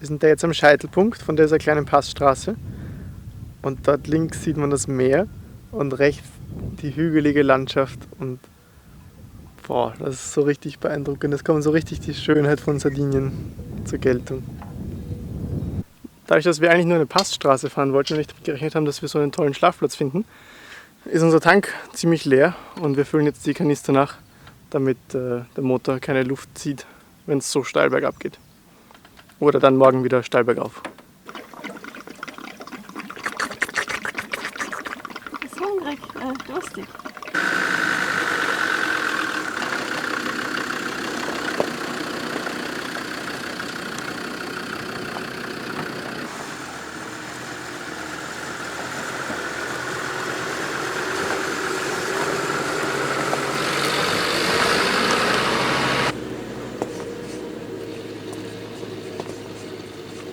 Wir sind da jetzt am Scheitelpunkt von dieser kleinen Passstraße. Und dort links sieht man das Meer und rechts die hügelige Landschaft. Und boah, das ist so richtig beeindruckend. Es kommt so richtig die Schönheit von Sardinien zur Geltung. Dadurch, dass wir eigentlich nur eine Passstraße fahren wollten und nicht damit gerechnet haben, dass wir so einen tollen Schlafplatz finden, ist unser Tank ziemlich leer und wir füllen jetzt die Kanister nach, damit der Motor keine Luft zieht, wenn es so steil bergab geht. Oder dann morgen wieder steil bergauf. Ist hungrig, durstig.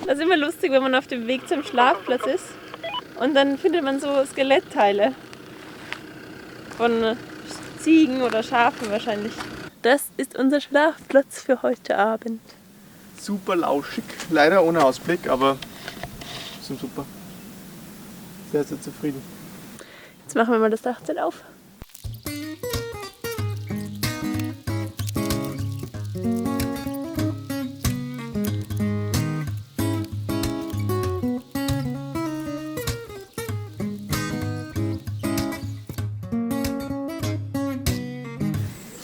Das ist immer lustig, wenn man auf dem Weg zum Schlafplatz ist und dann findet man so Skelettteile von Ziegen oder Schafen wahrscheinlich. Das ist unser Schlafplatz für heute Abend. Super lauschig, leider ohne Ausblick, aber sind super. Sehr, sehr zufrieden. Jetzt machen wir mal das Dachzelt auf.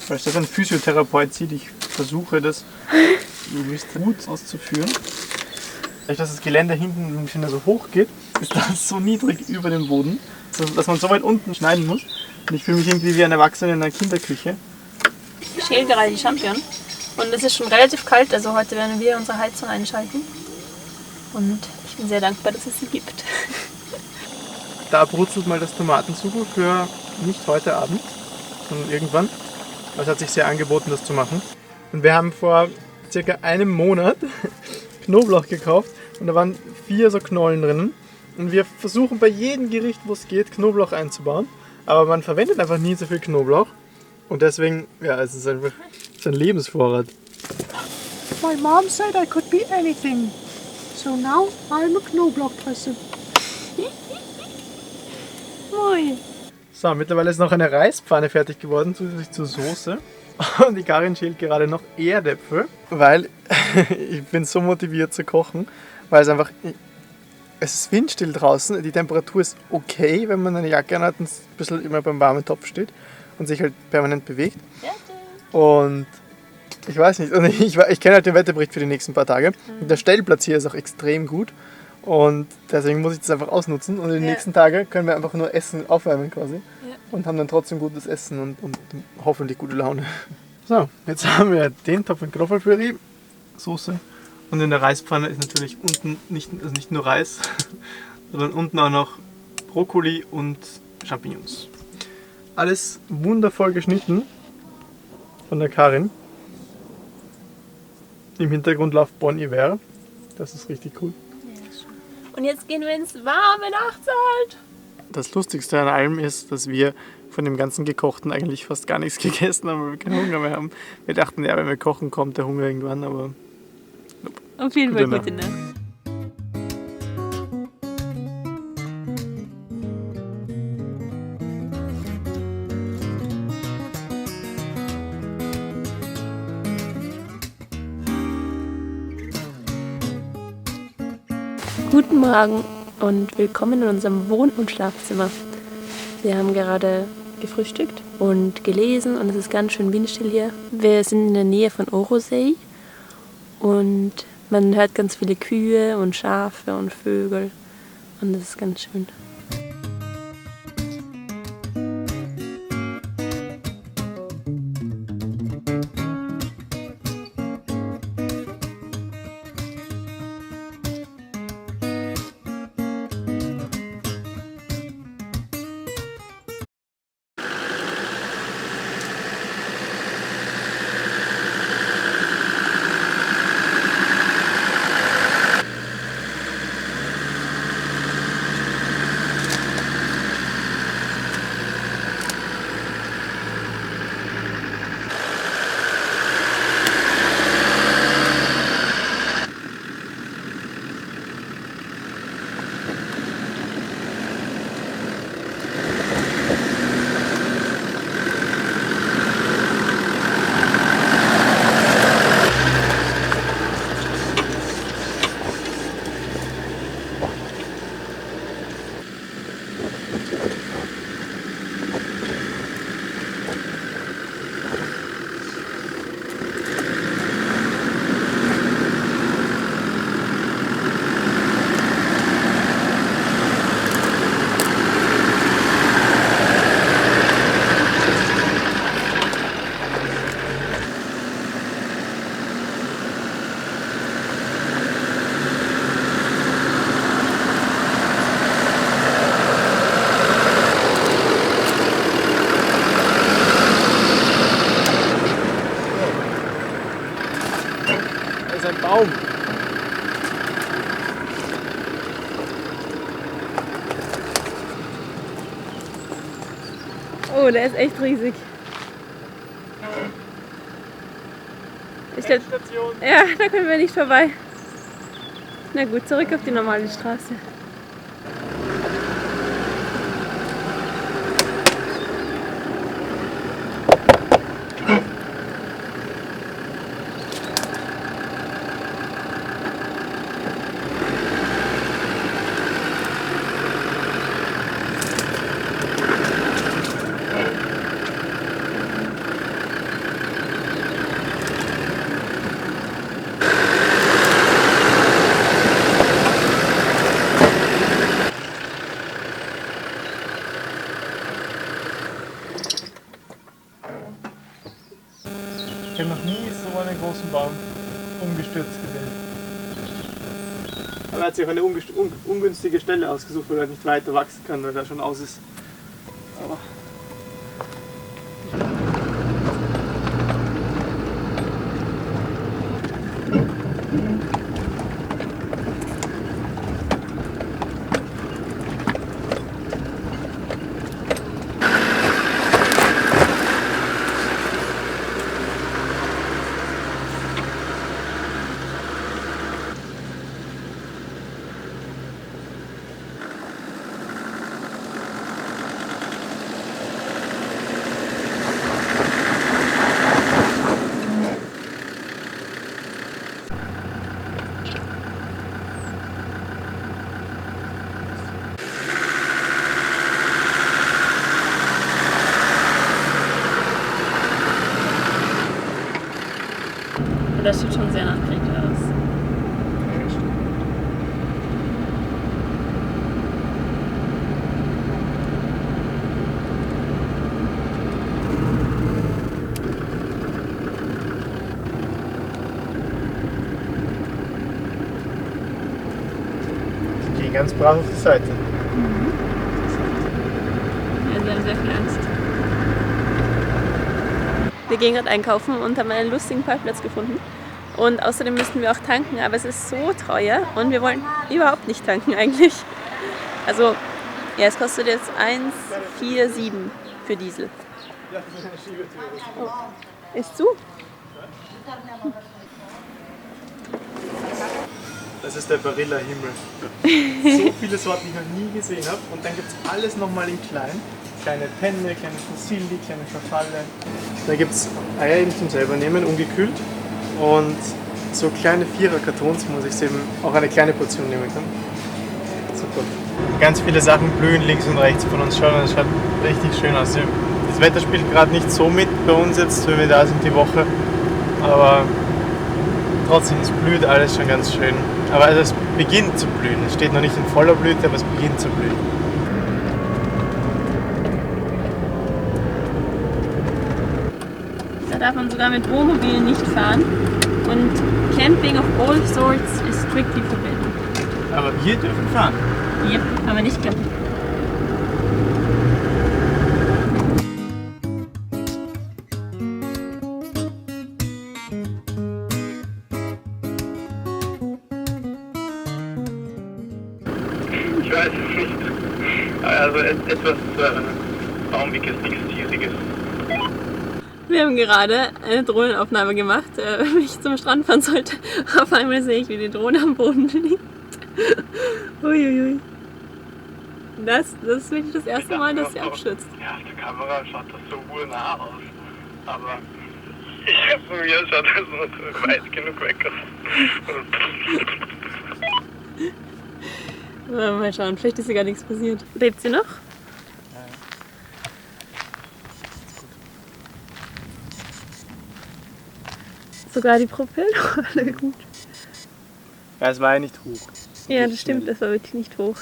Weil das ein Physiotherapeut sieht, ich versuche das möglichst gut auszuführen. Dadurch, dass das Geländer hinten so hoch geht, ist das so niedrig über dem Boden, dass man so weit unten schneiden muss. Und ich fühle mich irgendwie wie ein Erwachsener in einer Kinderküche. Ich schäle gerade die Champignons und es ist schon relativ kalt, also heute werden wir unsere Heizung einschalten. Und ich bin sehr dankbar, dass es sie gibt. Da brutzelt mal das Tomatensugo für nicht heute Abend, sondern irgendwann. Es hat sich sehr angeboten, das zu machen. Und wir haben vor circa einem Monat Knoblauch gekauft und da waren 4 so Knollen drinnen. Und wir versuchen bei jedem Gericht, wo es geht, Knoblauch einzubauen. Aber man verwendet einfach nie so viel Knoblauch. Und deswegen, ja, es ist einfach ein Lebensvorrat. My mom said I could be anything. So now I'm a Knoblauchpresse. Ui. So, mittlerweile ist noch eine Reispfanne fertig geworden, zusätzlich zur Soße. Und die Karin schält gerade noch Erdäpfel, weil ich bin so motiviert zu kochen, weil es einfach, es ist windstill draußen, die Temperatur ist okay, wenn man eine Jacke anhat und ein bisschen immer beim warmen Topf steht und sich halt permanent bewegt. Und ich weiß nicht, und ich kenne halt den Wetterbericht für die nächsten paar Tage. Und der Stellplatz hier ist auch extrem gut. Und deswegen muss ich das einfach ausnutzen. Und in den nächsten Tagen können wir einfach nur Essen aufwärmen quasi. Ja. Und haben dann trotzdem gutes Essen und hoffentlich gute Laune. So, jetzt haben wir den Topf mit Kartoffelpüree, Soße. Und in der Reispfanne ist natürlich unten nicht nur Reis, sondern unten auch noch Brokkoli und Champignons. Alles wundervoll geschnitten von der Karin. Im Hintergrund läuft Bon Iver. Das ist richtig cool. Und jetzt gehen wir ins warme Nachtzelt. Das Lustigste an allem ist, dass wir von dem ganzen Gekochten eigentlich fast gar nichts gegessen haben, weil wir keinen Hunger mehr haben. Wir dachten, ja, wenn wir kochen, kommt der Hunger irgendwann, aber... Nope. Auf jeden Fall gute Nacht. Guten Morgen und willkommen in unserem Wohn- und Schlafzimmer. Wir haben gerade gefrühstückt und gelesen und es ist ganz schön windstill hier. Wir sind in der Nähe von Orosei und man hört ganz viele Kühe und Schafe und Vögel und das ist ganz schön. ist ein Baum. Oh, der ist echt riesig. Endstation. Ja, da können wir nicht vorbei. Na gut, zurück auf die normale Straße. Ich habe noch nie so einen großen Baum umgestürzt gesehen. Aber er hat sich auch eine ungünstige Stelle ausgesucht, wo er nicht weiter wachsen kann, weil er schon aus ist. Aber Das sieht schon sehr nach Kreta aus. die gehen ganz brav auf die Seite. Ja, sie haben sehr viel Angst. Wir gehen gerade einkaufen und haben einen lustigen Parkplatz gefunden. Und außerdem müssten wir auch tanken, aber es ist so teuer und wir wollen überhaupt nicht tanken eigentlich. Also, ja, es kostet jetzt 1,47 für Diesel. Oh. Ist zu? Das ist der Barilla-Himmel. So viele Sorten, die ich noch nie gesehen habe. Und dann gibt es alles nochmal in klein. Kleine Penne, kleine Fusilli, kleine Verfalle. Da gibt es Eier eben zum selber nehmen, ungekühlt. Und so kleine Vierer-Kartons, wo man sich eben auch eine kleine Portion nehmen kann. Super. Ganz viele Sachen blühen links und rechts von uns schon. Das schaut richtig schön aus. Das Wetter spielt gerade nicht so mit bei uns jetzt, wenn wir da sind die Woche. Aber trotzdem, es blüht alles schon ganz schön. Aber also es beginnt zu blühen. Es steht noch nicht in voller Blüte, aber es beginnt zu blühen. Da darf man sogar mit Wohnmobilen nicht fahren. Und Camping of all sorts is strictly forbidden. Aber wir dürfen fahren. Yep, aber nicht campen. Ich weiß es nicht. Also etwas Baumiges, nichts Tieriges. Wir haben gerade eine Drohnenaufnahme gemacht, wie ich zum Strand fahren sollte. Auf einmal sehe ich, wie die Drohne am Boden liegt. Uiuiui. Das ist wirklich das erste Mal, dass sie abstürzt. Ja, auf der Kamera schaut das so urnah aus. Aber von mir schaut das noch weit genug weg aus. Mal schauen, vielleicht ist ihr gar nichts passiert. Lebt sie noch? Sogar die Propeller, alle gut. Ja, es war ja nicht hoch. Ja, das stimmt, das war wirklich nicht hoch.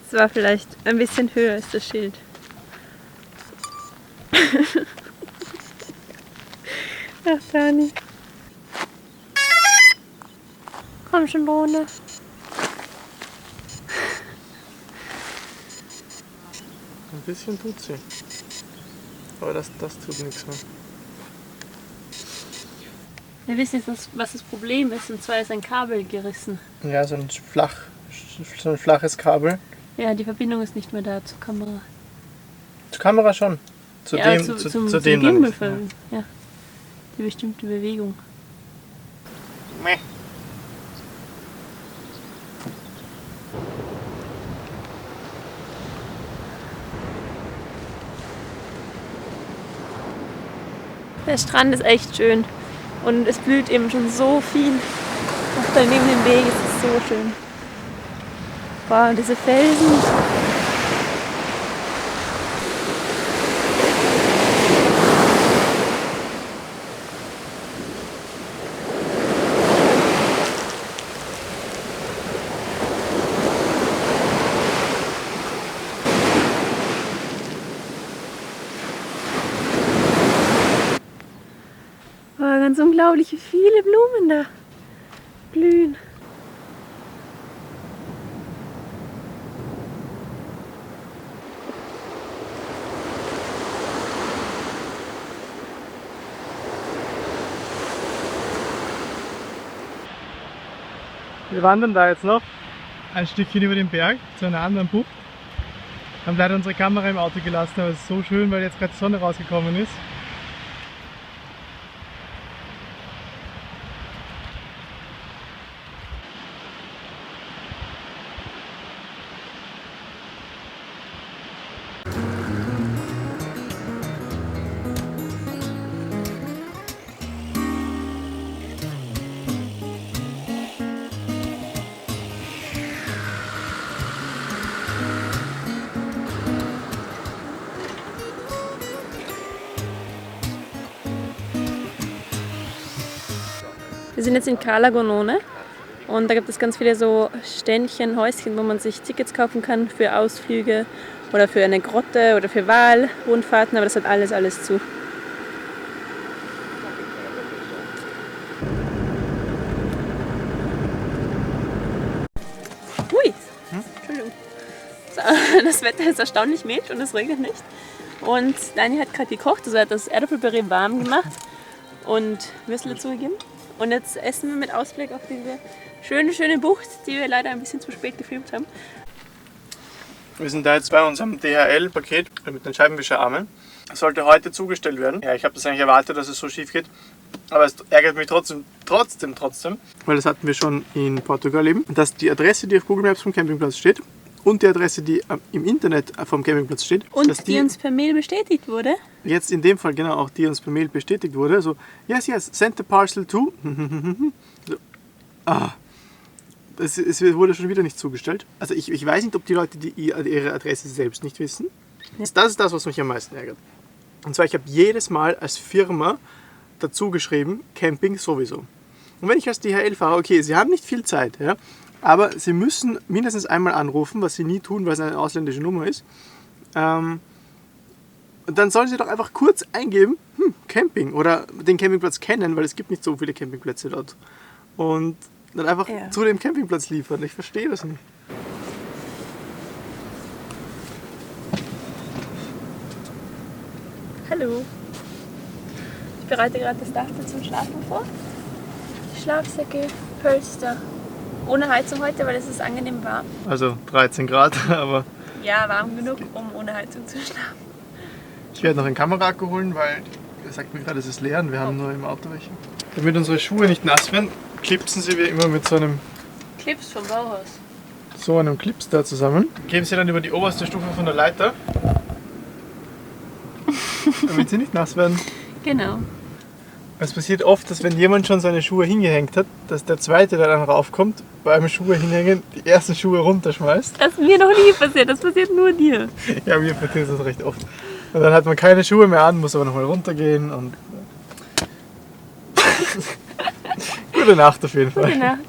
Es war vielleicht ein bisschen höher als das Schild. Ach, Dani. Komm schon, Drohne. Ein bisschen tut sie. Aber das tut nichts mehr. Wir wissen jetzt, was das Problem ist, und zwar ist ein Kabel gerissen. Ja, so ein flaches Kabel. Ja, die Verbindung ist nicht mehr da zur Kamera. Zur Kamera schon. Zu ja, dem, zum zu dem Gimbal dann nicht. ja. Die bestimmte Bewegung. Meh. Der Strand ist echt schön und es blüht eben schon so viel. Auch da neben dem Weg ist es so schön. Wow, und diese Felsen. Wow, ganz unglaublich, wie viele Blumen da blühen. Wir wandern da jetzt noch ein Stückchen über den Berg zu einer anderen Bucht. Haben leider unsere Kamera im Auto gelassen, aber es ist so schön, weil jetzt gerade die Sonne rausgekommen ist. Wir sind jetzt in Cala Gonone und da gibt es ganz viele so Ständchen, Häuschen, wo man sich Tickets kaufen kann für Ausflüge oder für eine Grotte oder für Walrundfahrten, aber das hat alles zu. Hui! Entschuldigung. So, das Wetter ist erstaunlich mild und es regnet nicht. Und Dani hat gerade gekocht, also er hat das Erdäpfelpüree warm gemacht und Würstel dazugegeben. Und jetzt essen wir mit Ausblick auf diese schöne Bucht, die wir leider ein bisschen zu spät gefilmt haben. Wir sind da jetzt bei unserem DHL-Paket mit den Scheibenwischerarmen. Es sollte heute zugestellt werden. Ja, ich habe das eigentlich erwartet, dass es so schief geht. Aber es ärgert mich trotzdem. Weil das hatten wir schon in Portugal eben. Dass die Adresse, die auf Google Maps vom Campingplatz steht, und die Adresse, die im Internet vom Campingplatz steht. Und dass die uns per Mail bestätigt wurde. Jetzt in dem Fall genau auch die uns per Mail bestätigt wurde. So, yes, send the parcel to. So, es wurde schon wieder nicht zugestellt. Also ich weiß nicht, ob die Leute ihre Adresse selbst nicht wissen. Das ist das, was mich am meisten ärgert. Und zwar, ich habe jedes Mal als Firma dazu geschrieben, Camping sowieso. Und wenn ich als DHL fahre, okay, sie haben nicht viel Zeit, ja, aber sie müssen mindestens einmal anrufen, was sie nie tun, weil es eine ausländische Nummer ist. Und dann sollen sie doch einfach kurz eingeben, Camping oder den Campingplatz kennen, weil es gibt nicht so viele Campingplätze dort. Und dann einfach zu dem Campingplatz liefern. Ich verstehe das nicht. Hallo. Ich bereite gerade das Dach zum Schlafen vor. Schlafsäcke, Polster. Ohne Heizung heute, weil es ist angenehm warm. Also 13 Grad, aber... Ja, warm genug, um ohne Heizung zu schlafen. Ich werde noch einen Kameraakku holen, weil er sagt mir gerade, es ist leer und wir haben nur im Auto welche. Damit unsere Schuhe nicht nass werden, klipsen sie wie immer mit so einem... Clips vom Bauhaus. So einem Clips da zusammen. Geben sie dann über die oberste Stufe von der Leiter. Damit sie nicht nass werden. Genau. Es passiert oft, dass wenn jemand schon seine Schuhe hingehängt hat, dass der Zweite, der dann raufkommt, beim Schuhe hinhängen, die ersten Schuhe runterschmeißt. Das ist mir noch nie passiert, das passiert nur dir. Ja, mir passiert das recht oft. Und dann hat man keine Schuhe mehr an, muss aber nochmal runtergehen und... Gute Nacht auf jeden Fall. Gute Nacht.